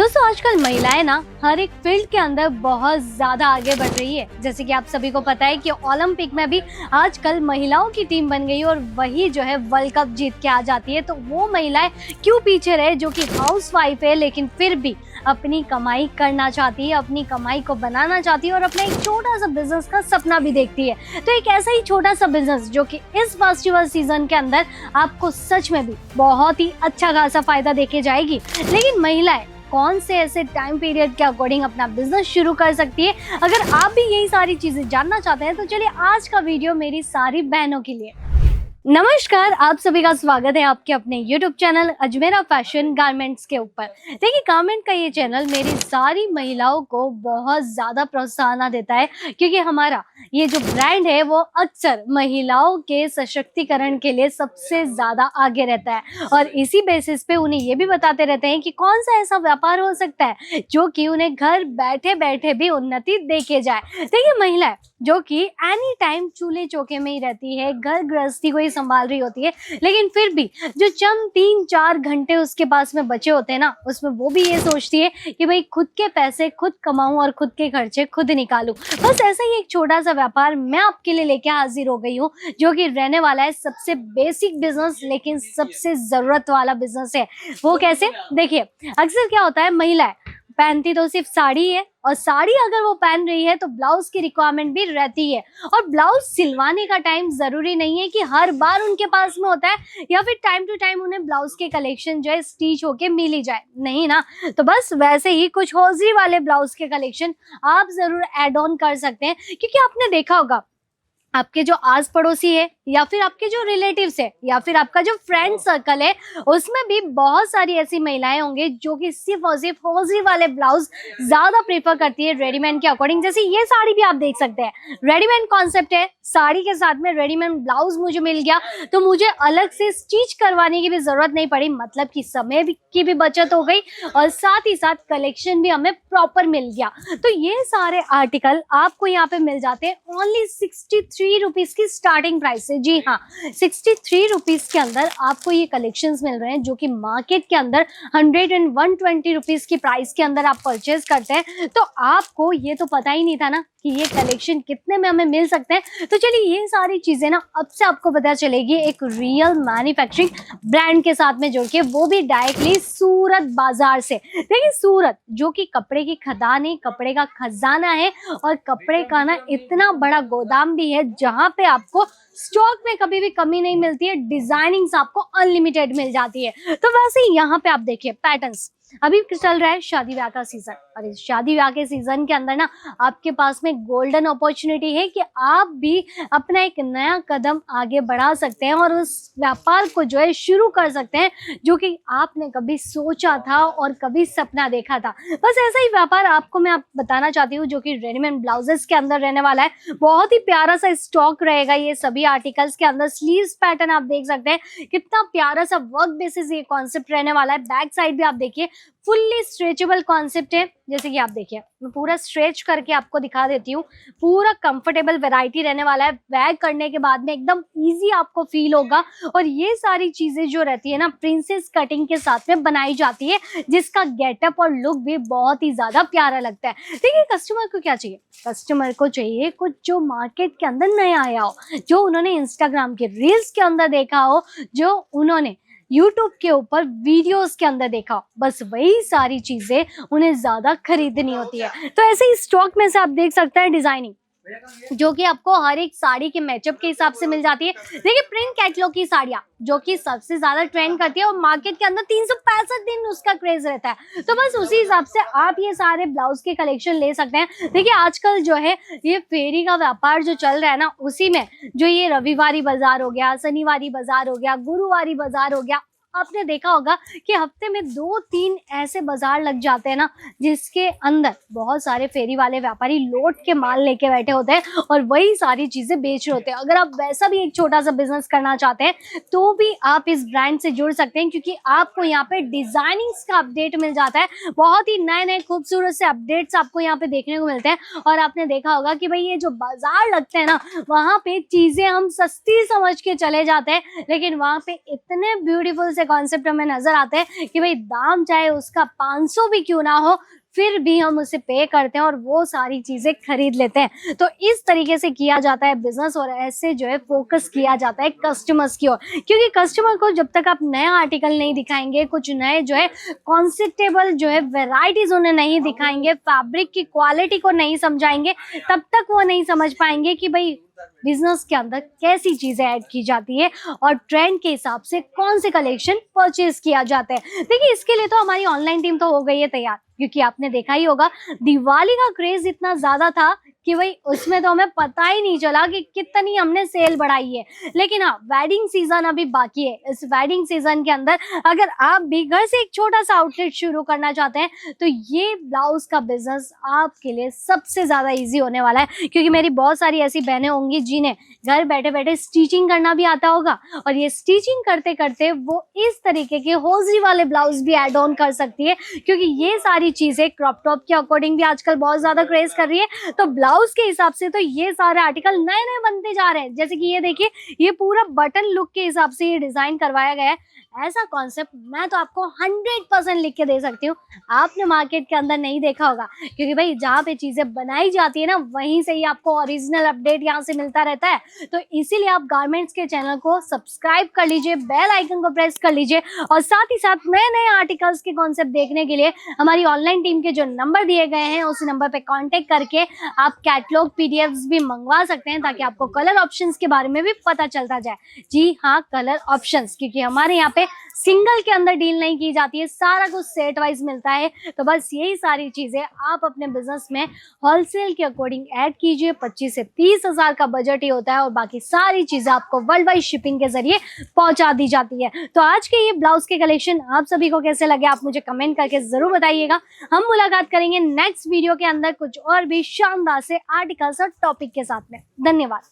दोस्तों आजकल महिलाएं ना हर एक फील्ड के अंदर बहुत ज्यादा आगे बढ़ रही है। जैसे कि आप सभी को पता है कि ओलंपिक में भी आजकल महिलाओं की टीम बन गई और वही जो है वर्ल्ड कप जीत के आ जाती है। तो वो महिलाएं क्यों पीछे रहे जो कि हाउस वाइफ है लेकिन फिर भी अपनी कमाई करना चाहती है, अपनी कमाई को बनाना चाहती है और अपना एक छोटा सा बिजनेस का सपना भी देखती है। तो एक ऐसा ही छोटा सा बिजनेस जो कि इस फेस्टिवल सीजन के अंदर आपको सच में भी बहुत ही अच्छा खासा फायदा देके जाएगी। लेकिन महिलाएं कौन से ऐसे टाइम पीरियड के अकॉर्डिंग अपना बिजनेस शुरू कर सकती है, अगर आप भी यही सारी चीजें जानना चाहते हैं तो चलिए आज का वीडियो मेरी सारी बहनों के लिए। नमस्कार, आप सभी का स्वागत है आपके अपने YouTube channel Ajmera fashion garments के ऊपर। देखिए, गारमेंट का ये चैनल मेरी सारी महिलाओं को बहुत ज़्यादा प्रोत्साहन देता है क्योंकि हमारा ये जो ब्रांड है वो अक्सर महिलाओं के सशक्तिकरण के लिए सबसे ज़्यादा आगे रहता है और इसी बेसिस पे उन्हें ये भी बताते रहते हैं कि कौन सा ऐसा व्यापार हो सकता है जो कि उन्हें घर बैठे बैठे भी उन्नति देके जाए। देखिए, महिलाएं जो कि एनी टाइम चूल्हे चौके में ही रहती है, घर गृहस्थी को ही संभाल रही होती है, लेकिन फिर भी जो चंद 3-4 घंटे उसके पास में बचे होते हैं ना, उसमें वो भी ये सोचती है कि भाई खुद के पैसे खुद कमाऊं और खुद के खर्चे खुद निकालूं। बस ऐसा ही एक छोटा सा व्यापार मैं आपके लिए लेके हाजिर हो गई हूँ जो कि रहने वाला है सबसे बेसिक बिजनेस लेकिन सबसे जरूरत वाला बिजनेस है। वो कैसे? देखिए, अक्सर क्या होता है, महिलाएं पहनती तो सिर्फ साड़ी है और साड़ी अगर वो पहन रही है तो ब्लाउज की रिक्वायरमेंट भी रहती है और ब्लाउज सिलवाने का टाइम जरूरी नहीं है कि हर बार उनके पास में होता है या फिर टाइम टू टाइम उन्हें ब्लाउज के कलेक्शन जो है स्टिच होके मिल ही जाए, नहीं ना। तो बस वैसे ही कुछ हौजरी वाले ब्लाउज के कलेक्शन आप जरूर ऐड ऑन कर सकते हैं क्योंकि आपने देखा होगा आपके जो आस पड़ोसी है या फिर आपके जो रिलेटिव्स है या फिर आपका जो फ्रेंड सर्कल है उसमें भी बहुत सारी ऐसी महिलाएं होंगे जो कि सिर्फ और सिर्फ हौजरी वाले ब्लाउज ज्यादा प्रेफर करती है रेडीमेड के अकॉर्डिंग। जैसे ये साड़ी भी आप देख सकते हैं, रेडीमेड कॉन्सेप्ट है, साड़ी के साथ में रेडीमेड ब्लाउज मुझे मिल गया तो मुझे अलग से स्टिच करवाने की भी जरूरत नहीं पड़ी, मतलब कि समय की भी बचत हो गई और साथ ही साथ कलेक्शन भी हमें प्रॉपर मिल गया। तो ये सारे आर्टिकल आपको यहाँ पे मिल जाते हैं ओनली 63 रुपीज की स्टार्टिंग प्राइस से। जी हाँ, 63 रुपीज के अंदर आपको ये कलेक्शंस मिल रहे हैं जो कि मार्केट के अंदर 100 and 120 रुपीज की प्राइस के अंदर आप परचेज करते हैं। तो आपको ये तो पता ही नहीं था ना कि ये कलेक्शन कितने में हमें मिल सकते हैं। तो चलिए ये सारी चीजें ना अब से आपको पता चलेगी एक रियल मैन्युफैक्चरिंग ब्रांड के साथ में जोड़ के, वो भी डायरेक्टली सूरत बाजार से। देखिए, सूरत जो कि कपड़े की खदान है, कपड़े का खजाना है और कपड़े का ना इतना बड़ा गोदाम भी है जहां पे आपको स्टॉक में कभी भी कमी नहीं मिलती है, डिजाइनिंग्स आपको अनलिमिटेड मिल जाती है। तो वैसे ही यहाँ पे आप देखिए पैटर्न्स, अभी चल रहा है शादी ब्याह का सीजन और इस शादी ब्याह के सीजन के अंदर ना आपके पास में गोल्डन अपॉर्चुनिटी है कि आप भी अपना एक नया कदम आगे बढ़ा सकते हैं और उस व्यापार को जो है शुरू कर सकते हैं जो कि आपने कभी सोचा था और कभी सपना देखा था। बस ऐसा ही व्यापार आपको मैं बताना चाहती हूँ जो कि रेडीमेड ब्लाउजेस के अंदर रहने वाला है। बहुत ही प्यारा सा स्टॉक रहेगा ये सभी आर्टिकल्स के अंदर। स्लीव्स पैटर्न आप देख सकते हैं, कितना प्यारा सा वर्क बेसिस ये कॉन्सेप्ट रहने वाला है। बैक साइड भी आप देखिए फुल्ली स्ट्रेचेबल कॉन्सेप्ट है, जैसे कि आप देखिए मैं पूरा स्ट्रेच करके आपको दिखा देती हूँ। पूरा कंफर्टेबल वैरायटी रहने वाला है, वेयर करने के बाद में एकदम इजी आपको फील होगा और ये सारी चीजें जो रहती है ना प्रिंसेस कटिंग के साथ में बनाई जाती है जिसका गेटअप और लुक भी बहुत ही ज्यादा प्यारा लगता है। देखिए, कस्टमर को क्या चाहिए? कस्टमर को चाहिए कुछ जो मार्केट के अंदर नया आया हो, जो उन्होंने इंस्टाग्राम के रील्स के अंदर देखा हो, जो उन्होंने YouTube के ऊपर वीडियोस के अंदर देखा, बस वही सारी चीजें उन्हें ज्यादा खरीदनी होती है। तो ऐसे ही स्टॉक में से आप देख सकते हैं डिजाइनिंग जो कि आपको हर एक साड़ी के मैचअप के हिसाब से मिल जाती है। देखिए, प्रिंट कैटलॉग की साड़ियाँ जो कि सबसे ज्यादा ट्रेंड करती है और मार्केट के अंदर 365 दिन उसका क्रेज रहता है, तो बस उसी हिसाब से आप ये सारे ब्लाउज के कलेक्शन ले सकते हैं। देखिए, आजकल जो है ये फेरी का व्यापार जो चल रहा है ना, उसी में जो ये रविवारी बाजार हो गया, शनिवारी बाजार हो गया, गुरुवारी बाजार हो गया, आपने देखा होगा कि हफ्ते में 2-3 ऐसे बाजार लग जाते हैं ना जिसके अंदर बहुत सारे फेरी वाले व्यापारी लोट के माल लेके बैठे होते हैं और वही सारी चीजें बेच रहे होते हैं। अगर आप वैसा भी एक छोटा सा बिजनेस करना चाहते हैं तो भी आप इस ब्रांड से जुड़ सकते हैं क्योंकि आपको यहाँ पे डिजाइनिंग्स का अपडेट मिल जाता है। बहुत ही नए नए खूबसूरत से अपडेट्स आपको यहाँ पे देखने को मिलते हैं और आपने देखा होगा कि भाई ये जो बाजार लगते हैं ना, वहाँ पे चीजें हम सस्ती समझ के चले जाते हैं लेकिन वहाँ पे इतने ब्यूटीफुल से कॉन्सेप्ट हमें नजर आते हैं कि भाई दाम चाहे उसका 500 भी क्यों ना हो, फिर भी हम उसे पे करते हैं और वो सारी चीजें खरीद लेते हैं। तो इस तरीके से किया जाता है बिजनेस और ऐसे जो है फोकस किया जाता है कस्टमर्स की ओर, क्योंकि कस्टमर को जब तक आप नया आर्टिकल नहीं दिखाएंगे, कुछ नए जो है कॉन्सेप्टेबल जो है वेराइटीज उन्हें नहीं दिखाएंगे, फैब्रिक की क्वालिटी को नहीं समझाएंगे, तब तक वो नहीं समझ पाएंगे कि भाई बिजनेस के अंदर कैसी चीजें ऐड की जाती है और ट्रेंड के हिसाब से कौन से कलेक्शन परचेज किया जाता है। देखिए इसके लिए तो हमारी ऑनलाइन टीम तो हो गई है तैयार, क्योंकि आपने देखा ही होगा दिवाली का क्रेज इतना ज्यादा था कि भाई उसमें तो हमें पता ही नहीं चला कि कितनी हमने सेल बढ़ाई है। लेकिन हाँ, वेडिंग सीजन अभी बाकी है। इस वेडिंग सीजन के अंदर अगर आप भी घर से एक छोटा सा आउटलेट शुरू करना चाहते हैं तो ये ब्लाउज का बिजनेस आपके लिए सबसे ज्यादा इजी होने वाला है, क्योंकि मेरी बहुत सारी ऐसी बहनें होंगी जिन्हें घर बैठे बैठे स्टिचिंग करना भी आता होगा और ये स्टिचिंग करते करते वो इस तरीके के होजरी वाले ब्लाउज भी एड ऑन कर सकती है, क्योंकि ये सारी चीजें क्रॉप टॉप के अकॉर्डिंग भी आजकल बहुत ज्यादा क्रेज कर रही है। तो ब्लाउज के हिसाब से तो ये सारे आर्टिकल नए नए बनते जा रहे हैं। जैसे कि ये देखिए, ये पूरा बटन लुक के हिसाब से ये डिजाइन करवाया गया है। ऐसा कॉन्सेप्ट मैं तो आपको 100% लिख के दे सकती हूँ, आपने मार्केट के अंदर नहीं देखा होगा, क्योंकि भाई जहाँ पे चीजें बनाई जाती है ना, वहीं से ही आपको ओरिजिनल अपडेट यहाँ से मिलता रहता है। तो इसीलिए आप गारमेंट्स के चैनल को सब्सक्राइब कर लीजिए, बेल आइकन को प्रेस कर लीजिए और साथ ही साथ नए नए आर्टिकल्स के कॉन्सेप्ट देखने के लिए हमारी ऑनलाइन टीम के जो नंबर दिए गए हैं उस नंबर पे कांटेक्ट करके आप कैटलॉग पीडीएफ्स भी मंगवा सकते हैं, ताकि आपको कलर ऑप्शंस के बारे में भी पता चलता जाए। जी हाँ, कलर ऑप्शंस, क्योंकि हमारे यहाँ पे सिंगल के अंदर डील नहीं की जाती है, सारा कुछ सेट वाइज मिलता है। तो बस यही सारी चीजें आप अपने बिजनेस में होलसेल के अकॉर्डिंग ऐड कीजिए। 25 से 30 हजार का बजट ही होता है और बाकी सारी चीजें आपको वर्ल्ड वाइड शिपिंग के जरिए पहुंचा दी जाती है। तो आज के ये ब्लाउज के कलेक्शन आप सभी को कैसे लगे, आप मुझे कमेंट करके जरूर बताइएगा। हम मुलाकात करेंगे नेक्स्ट वीडियो के अंदर कुछ और भी शानदार से आर्टिकल्स और टॉपिक के साथ में। धन्यवाद।